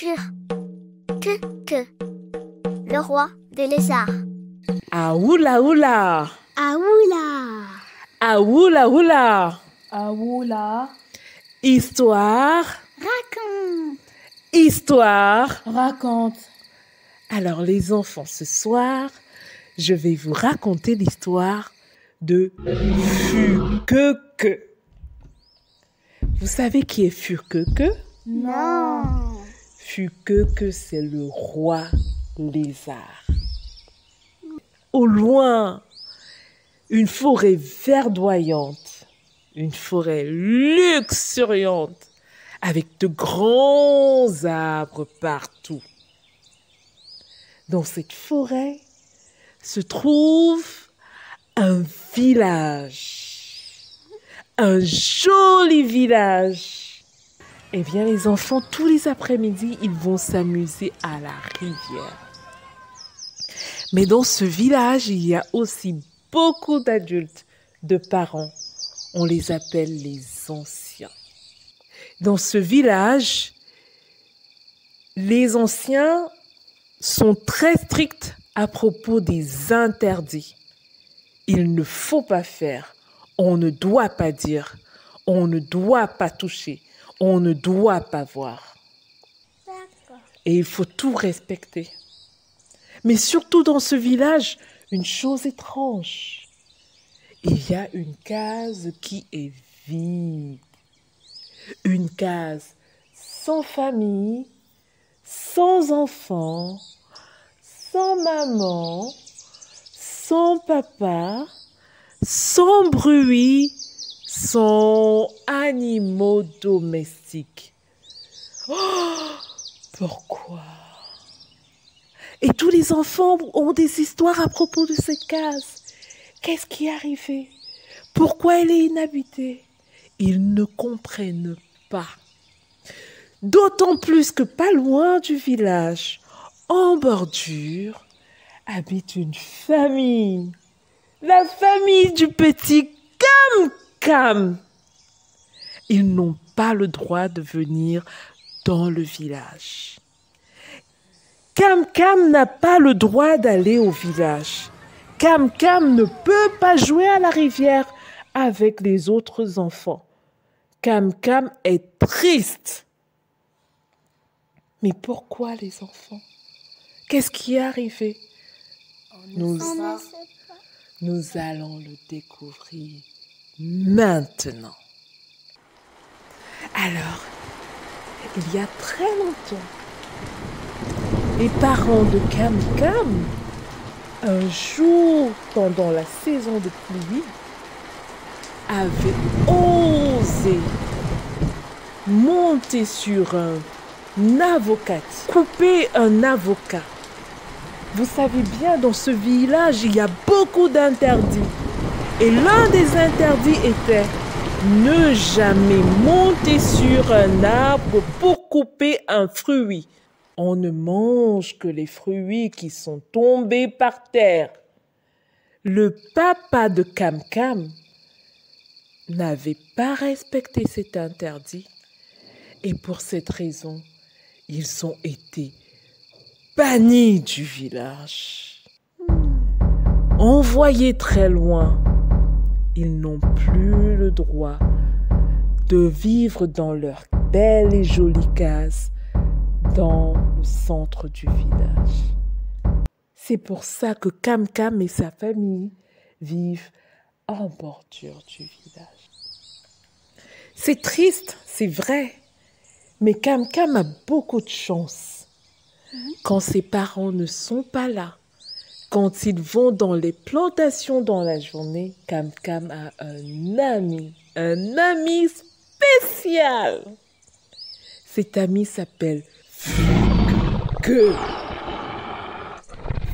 Fur, que, le roi des lézards. Aoula oula. Aoula. Aoula oula. Aoula. Histoire. Raconte. Histoire. Raconte. Alors les enfants, ce soir, je vais vous raconter l'histoire de Fuqueque. Vous savez qui est Fuqueque? Non. Fuqueque, c'est le roi lézard. Au loin, une forêt verdoyante, une forêt luxuriante, avec de grands arbres partout. Dans cette forêt se trouve un village, un joli village. Eh bien, les enfants, tous les après-midi, ils vont s'amuser à la rivière. Mais dans ce village, il y a aussi beaucoup d'adultes, de parents. On les appelle les anciens. Dans ce village, les anciens sont très stricts à propos des interdits. Il ne faut pas faire, on ne doit pas dire, on ne doit pas toucher, on ne doit pas voir. Et il faut tout respecter. Mais surtout dans ce village, une chose étrange. Il y a une case qui est vide. Une case sans famille, sans enfants, sans maman, sans papa, sans bruit, sans animaux domestiques. Oh, pourquoi? Et tous les enfants ont des histoires à propos de cette case. Qu'est-ce qui est arrivé? Pourquoi elle est inhabitée? Ils ne comprennent pas. D'autant plus que pas loin du village, en bordure, habite une famille. La famille du petit Cam-Cam. Ils n'ont pas le droit de venir dans le village. Cam-Cam n'a pas le droit d'aller au village. Cam-Cam ne peut pas jouer à la rivière avec les autres enfants. Cam-Cam est triste. Mais pourquoi les enfants? Qu'est-ce qui est arrivé? Nous allons le découvrir maintenant. Alors, il y a très longtemps, les parents de Cam-Cam, un jour pendant la saison de pluie, avaient osé monter sur un avocat, couper un avocat. Vous savez bien, dans ce village, il y a beaucoup d'interdits. Et l'un des interdits était ne jamais monter sur un arbre pour couper un fruit. On ne mange que les fruits qui sont tombés par terre. Le papa de Cam-Cam n'avait pas respecté cet interdit. Et pour cette raison, ils ont été bannis du village. Envoyés très loin, ils n'ont plus le droit de vivre dans leur belle et jolie case dans le centre du village. C'est pour ça que Cam-Cam et sa famille vivent en bordure du village. C'est triste, c'est vrai, mais Cam-Cam a beaucoup de chance. Quand ses parents ne sont pas là, quand ils vont dans les plantations dans la journée, Cam-Cam a un ami spécial. Cet ami s'appelle Fuqueque.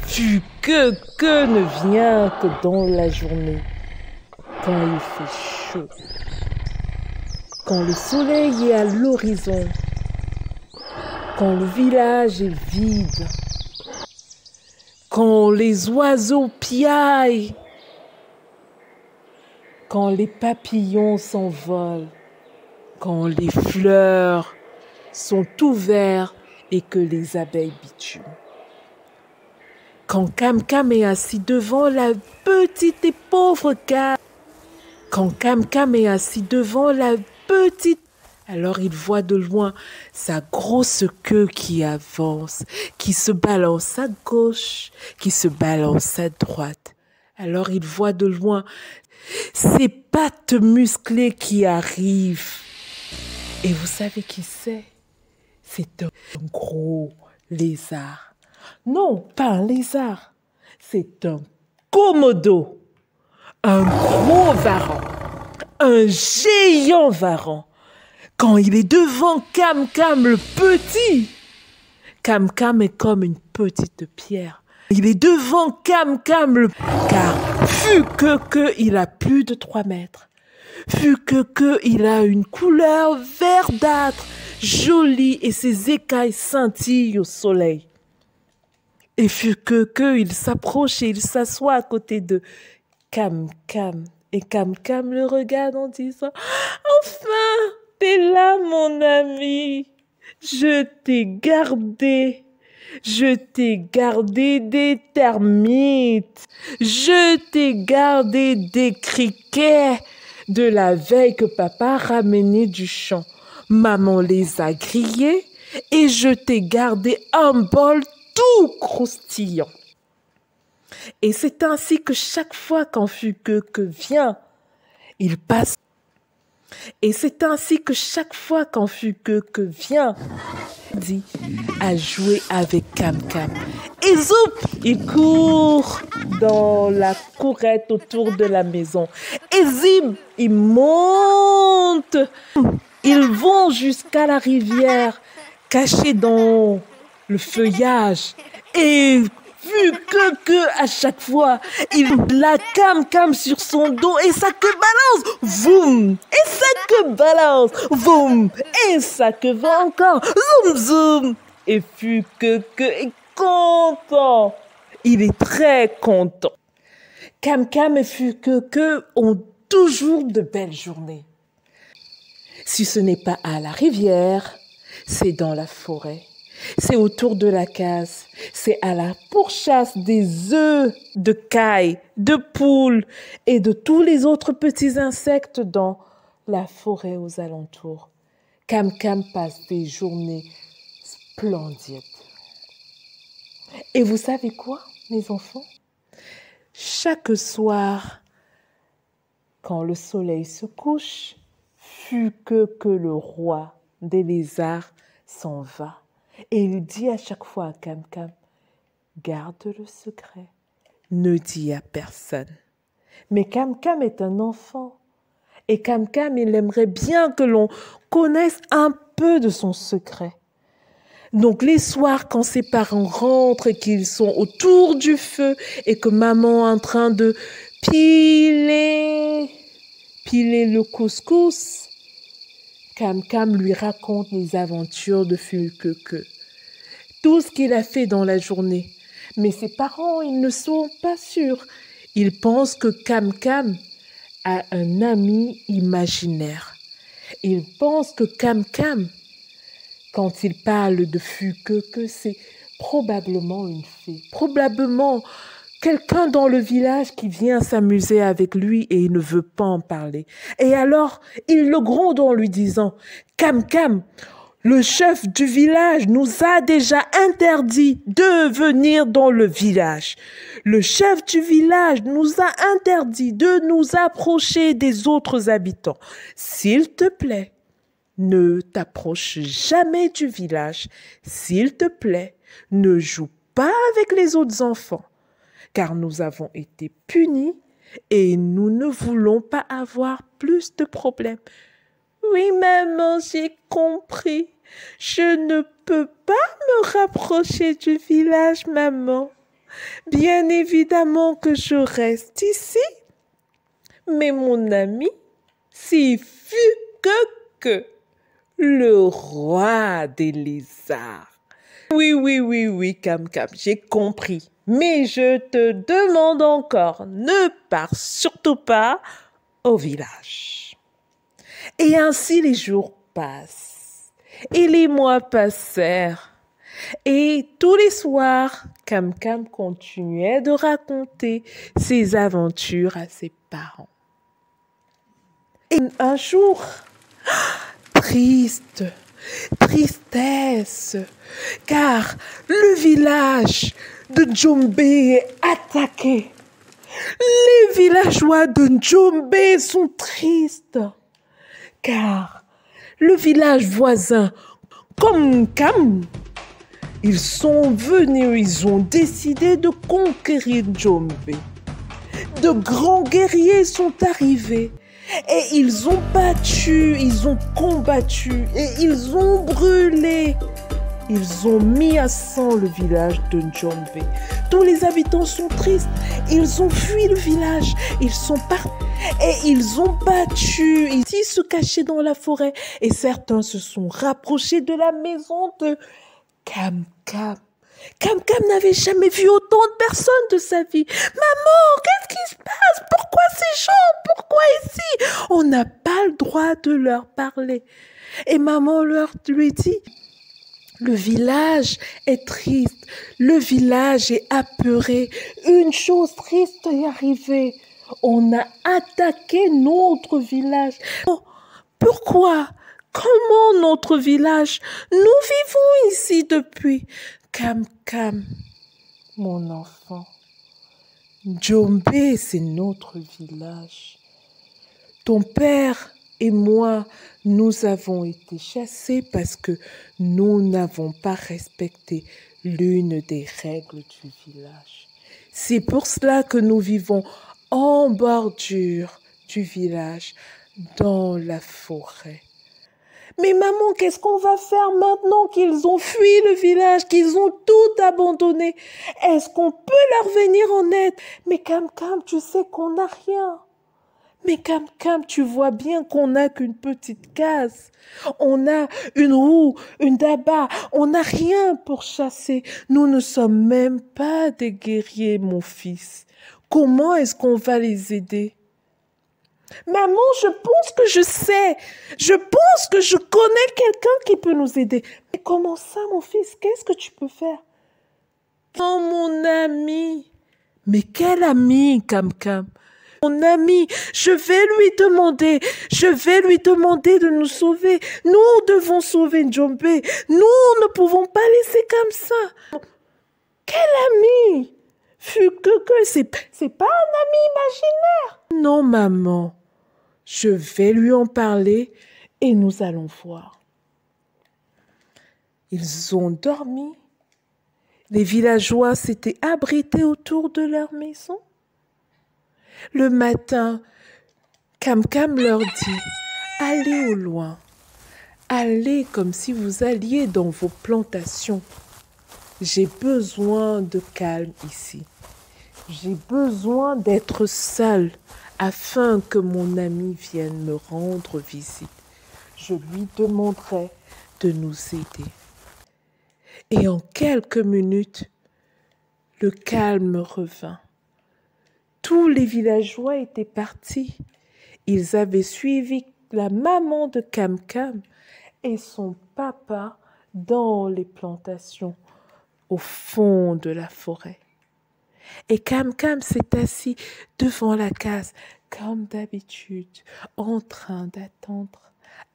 Fuqueque ne vient que dans la journée, quand il fait chaud, quand le soleil est à l'horizon, quand le village est vide, quand les oiseaux piaillent, quand les papillons s'envolent, quand les fleurs sont ouvertes et que les abeilles bitument. Quand Cam Cam est assis devant la petite et pauvre cave, quand Cam Cam est assis devant la petite, alors il voit de loin sa grosse queue qui avance, qui se balance à gauche, qui se balance à droite. Alors il voit de loin ses pattes musclées qui arrivent. Et vous savez qui c'est? C'est un gros lézard. Non, pas un lézard. C'est un komodo. Un gros varan. Un géant varan. Quand il est devant Cam Cam le petit, Cam Cam est comme une petite pierre. Il est devant Cam Cam le... Car vu que il a plus de 3 mètres, vu que il a une couleur verdâtre, jolie et ses écailles scintillent au soleil. Et vu que il s'approche et il s'assoit à côté de Cam Cam. Et Cam Cam le regarde en disant « Enfin, t'es là mon ami, je t'ai gardé. Je t'ai gardé des termites, je t'ai gardé des criquets de la veille que papa ramenait du champ. Maman les a grillés et je t'ai gardé un bol tout croustillant. » Et c'est ainsi que chaque fois qu'un que vient, il passe. Et c'est ainsi que chaque fois qu'un que vient, dit à jouer avec Cam Cam. Et zoup, il court dans la courette autour de la maison. Et zim, il monte. Ils vont jusqu'à la rivière, cachés dans le feuillage. Et vu que à chaque fois, il la Cam Cam sur son dos et sa queue balance, voum, et sa queue balance, voum, et sa queue va encore, zoom, zoom. Et vu que est content, il est très content. Cam Cam et vu que ont toujours de belles journées. Si ce n'est pas à la rivière, c'est dans la forêt. C'est autour de la case, c'est à la pourchasse des œufs de caille, de poules et de tous les autres petits insectes dans la forêt aux alentours. Cam Cam passe des journées splendides. Et vous savez quoi, mes enfants? Chaque soir, quand le soleil se couche, fut que le roi des lézards s'en va. Et il dit à chaque fois à Cam Cam, garde le secret, ne dis à personne. Mais Cam Cam est un enfant. Et Cam Cam, il aimerait bien que l'on connaisse un peu de son secret. Donc les soirs, quand ses parents rentrent et qu'ils sont autour du feu et que maman est en train de piler le couscous, Cam Cam lui raconte les aventures de que. Tout ce qu'il a fait dans la journée. Mais ses parents, ils ne sont pas sûrs. Ils pensent que Cam Cam a un ami imaginaire. Ils pensent que Cam Cam, quand il parle de que c'est probablement une fée. Probablement quelqu'un dans le village qui vient s'amuser avec lui et il ne veut pas en parler. Et alors, il le gronde en lui disant « Cam Cam, le chef du village nous a déjà interdit de venir dans le village. Le chef du village nous a interdit de nous approcher des autres habitants. S'il te plaît, ne t'approche jamais du village. S'il te plaît, ne joue pas avec les autres enfants. Car nous avons été punis et nous ne voulons pas avoir plus de problèmes. » Oui, maman, j'ai compris. Je ne peux pas me rapprocher du village, maman. Bien évidemment que je reste ici. Mais mon ami, s'il fut que le roi des lézards. Oui, Cam Cam, j'ai compris. Mais je te demande encore, ne pars surtout pas au village. Et ainsi les jours passent, et les mois passèrent, Et tous les soirs, Cam Cam continuait de raconter ses aventures à ses parents. Et un jour, tristesse, car le village de Djombe est attaqué. Les villageois de Djombe sont tristes, car le village voisin, comme Cam, ils sont venus, ils ont décidé de conquérir Djombe. De grands guerriers sont arrivés et ils ont battu, ils ont combattu et ils ont brûlé. Ils ont mis à sang le village de Djombe. Tous les habitants sont tristes. Ils ont fui le village. Ils sont partis et ils ont battu. Ils se cachaient dans la forêt et certains se sont rapprochés de la maison de Cam Cam. Cam Cam n'avait jamais vu autant de personnes de sa vie. Maman, qu'est-ce qui se passe? Pourquoi ces gens? Pourquoi ici? On n'a pas le droit de leur parler. Et maman lui dit, le village est triste, le village est apeuré. Une chose triste est arrivée. On a attaqué notre village. Oh, pourquoi? Comment notre village? Nous vivons ici depuis. Cam Cam, mon enfant. Djombe, c'est notre village. Ton père et moi, nous avons été chassés parce que nous n'avons pas respecté l'une des règles du village. C'est pour cela que nous vivons en bordure du village, dans la forêt. Mais maman, qu'est-ce qu'on va faire maintenant qu'ils ont fui le village, qu'ils ont tout abandonné? Est-ce qu'on peut leur venir en aide? Mais Cam Cam, tu sais qu'on n'a rien. Mais Cam Cam, tu vois bien qu'on n'a qu'une petite case. On a une roue, une daba, on n'a rien pour chasser. Nous ne sommes même pas des guerriers, mon fils. Comment est-ce qu'on va les aider? Maman, je pense que je sais. Je pense que je connais quelqu'un qui peut nous aider. Mais comment ça, mon fils? Qu'est-ce que tu peux faire? Oh, mon ami. Mais quel ami, Cam Cam? Mon ami, je vais lui demander de nous sauver. Nous devons sauver Djombe. Nous ne pouvons pas laisser comme ça. Quel ami? C'est pas un ami imaginaire. Non, maman. Je vais lui en parler et nous allons voir. Ils ont dormi. Les villageois s'étaient abrités autour de leur maison. Le matin, Cam Cam leur dit, allez au loin, allez comme si vous alliez dans vos plantations. J'ai besoin de calme ici. J'ai besoin d'être seul afin que mon ami vienne me rendre visite. Je lui demanderai de nous aider. Et en quelques minutes, le calme revint. Tous les villageois étaient partis. Ils avaient suivi la maman de Cam Cam et son papa dans les plantations au fond de la forêt. Et Cam Cam s'est assis devant la case, comme d'habitude, en train d'attendre,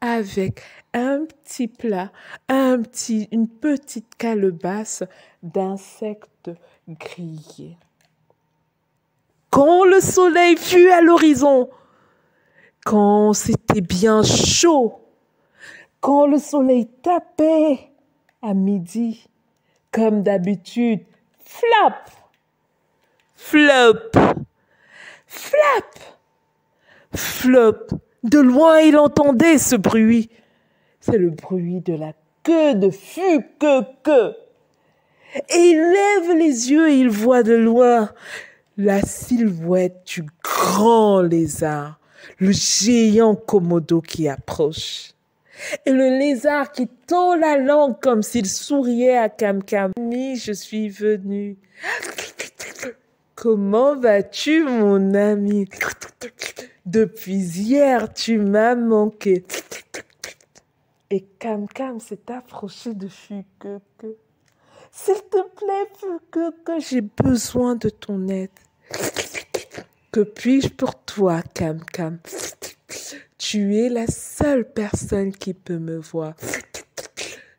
avec un petit plat, une petite calebasse d'insectes grillés. Quand le soleil fut à l'horizon, quand c'était bien chaud, quand le soleil tapait à midi, comme d'habitude, flap, flop, flap, flop. De loin, il entendait ce bruit. C'est le bruit de la queue de Fuquequeu. Et il lève les yeux et il voit de loin la silhouette du grand lézard, le géant Komodo qui approche. Et le lézard qui tend la langue comme s'il souriait à Cam Cam. Ami, je suis venu. Comment vas-tu, mon ami? Depuis hier, tu m'as manqué. Et Cam Cam s'est approché de Fuquequeu. S'il te plaît, que j'ai besoin de ton aide. Que puis-je pour toi, Cam Cam? Tu es la seule personne qui peut me voir.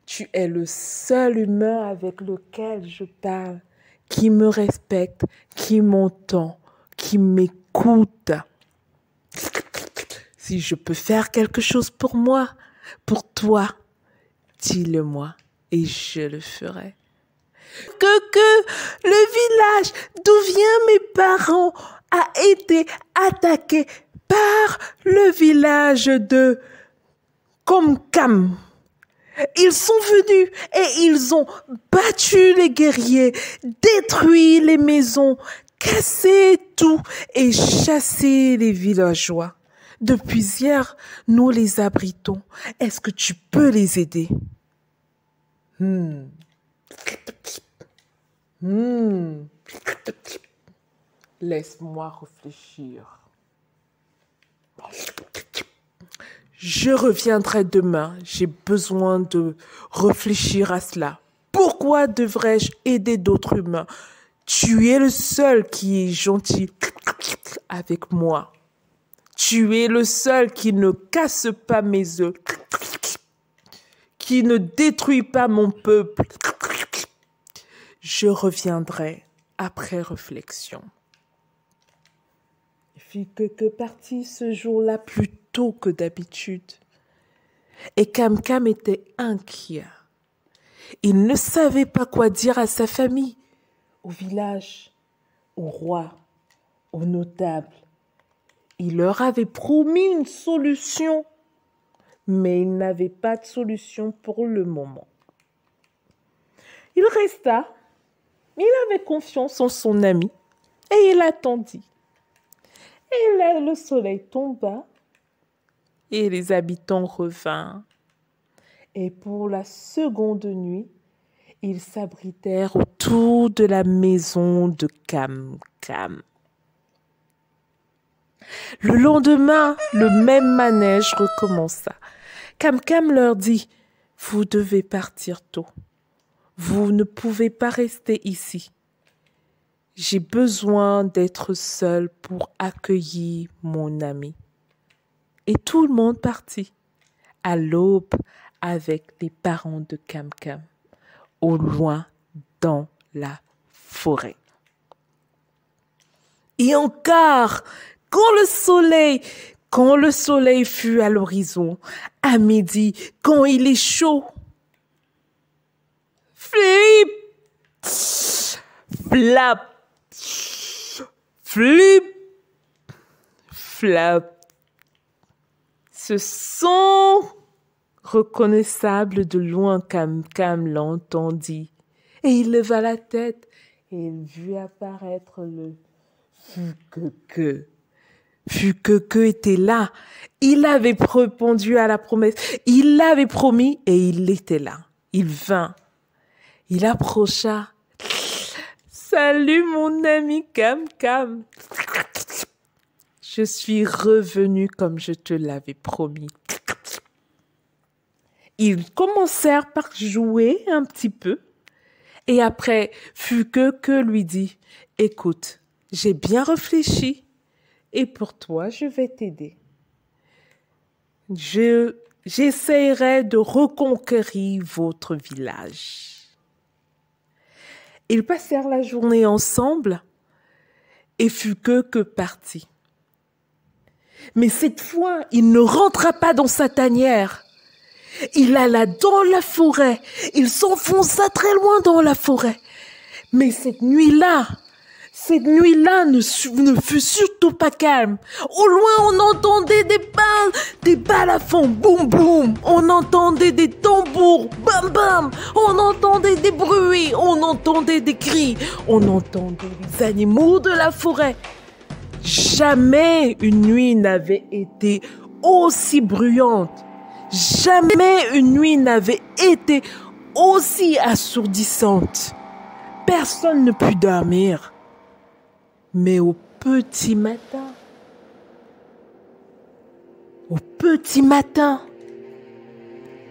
Tu es le seul humain avec lequel je parle, qui me respecte, qui m'entend, qui m'écoute. Si je peux faire quelque chose pour moi, pour toi, dis-le-moi et je le ferai. Que le village d'où viennent mes parents a été attaqué par le village de Komkam. Ils sont venus et ils ont battu les guerriers, détruit les maisons, cassé tout et chassé les villageois. Depuis hier, nous les abritons. Est-ce que tu peux les aider? Laisse-moi réfléchir. Je reviendrai demain. J'ai besoin de réfléchir à cela. Pourquoi devrais-je aider d'autres humains? Tu es le seul qui est gentil avec moi. Tu es le seul qui ne casse pas mes œufs, qui ne détruit pas mon peuple. Je reviendrai après réflexion. Que partit ce jour-là plus tôt que d'habitude. Et Cam Cam était inquiet. Il ne savait pas quoi dire à sa famille, au village, au roi, aux notables. Il leur avait promis une solution, mais il n'avait pas de solution pour le moment. Il resta, il avait confiance en son ami et il attendit. Et là, le soleil tomba et les habitants revinrent. Et pour la seconde nuit, ils s'abritèrent autour de la maison de Cam Cam. Le lendemain, le même manège recommença. Cam Cam leur dit « Vous devez partir tôt. Vous ne pouvez pas rester ici. J'ai besoin d'être seul pour accueillir mon ami. » Et tout le monde partit à l'aube avec les parents de Cam Cam, au loin dans la forêt. Et encore, quand le soleil fut à l'horizon, à midi, quand il est chaud, flip, flap, flip, flap. Ce son reconnaissable de loin, Cam Cam l'entendit. Et il leva la tête et il vit apparaître le Fuquequeu. Fuquequeu était là. Il avait répondu à la promesse. Il l'avait promis et il était là. Il vint. Il approcha. Salut mon ami Cam Cam. Je suis revenu comme je te l'avais promis. Ils commencèrent par jouer un petit peu. Et après, Fuquequeu lui dit, « Écoute, j'ai bien réfléchi et pour toi, je vais t'aider. J'essaierai de reconquérir votre village. » Ils passèrent la journée ensemble et Fuquequeu partit. Mais cette fois, il ne rentra pas dans sa tanière. Il alla dans la forêt. Il s'enfonça très loin dans la forêt. Mais cette nuit-là ne fut surtout pas calme. Au loin, on entendait des balafons, boum boum. On entendait des tambours, bam bam. On entendait des bruits, on entendait des cris. On entendait les animaux de la forêt. Jamais une nuit n'avait été aussi bruyante. Jamais une nuit n'avait été aussi assourdissante. Personne ne put dormir. Mais au petit matin,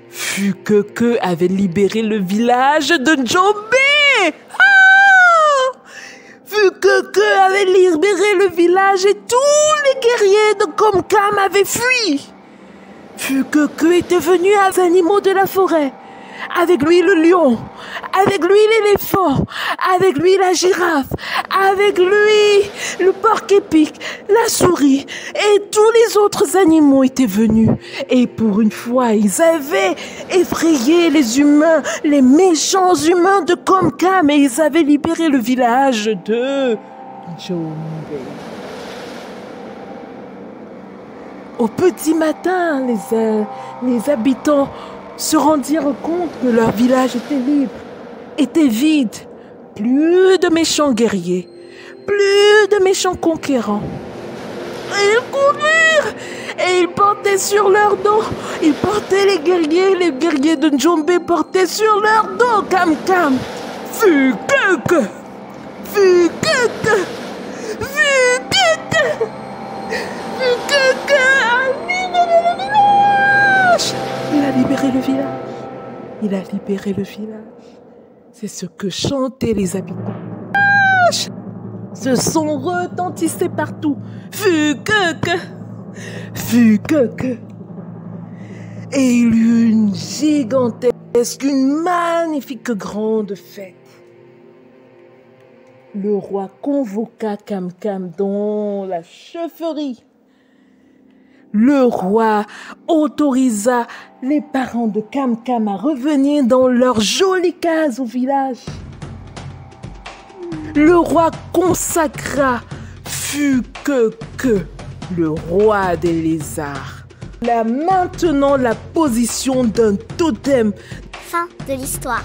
Fuquequeu avait libéré le village de Djombe. Fukeke avait libéré le village et tous les guerriers de Komkam avaient fui. Fukeke était venu avec les animaux de la forêt. Avec lui le lion, avec lui l'éléphant, avec lui la girafe, avec lui le porc-épic, la souris et tous les autres animaux étaient venus. Et pour une fois, ils avaient effrayé les humains, les méchants humains de Komkam, et ils avaient libéré le village de Njombe. Au petit matin, les habitants se rendirent compte que leur village était libre, était vide. Plus de méchants guerriers, plus de méchants conquérants. Et ils coururent et ils portaient sur leur dos. Ils portaient les guerriers de Njombe portaient sur leur dos Kam-Kam. Fukeke, Fukeke, Fukeke, Fukeke a libéré le village. Il a libéré le village. Il a libéré le village. C'est ce que chantaient les habitants. Ce son retentissait partout. Fukeke, Fukeke. Et il y eut une gigantesque, une magnifique grande fête. Le roi convoqua Kam-Kam dans la chefferie. Le roi autorisa les parents de Kam-Kam à revenir dans leur jolie case au village. Le roi consacra Fukeke, le roi des lézards. Il a maintenant la position d'un totem. Fin de l'histoire.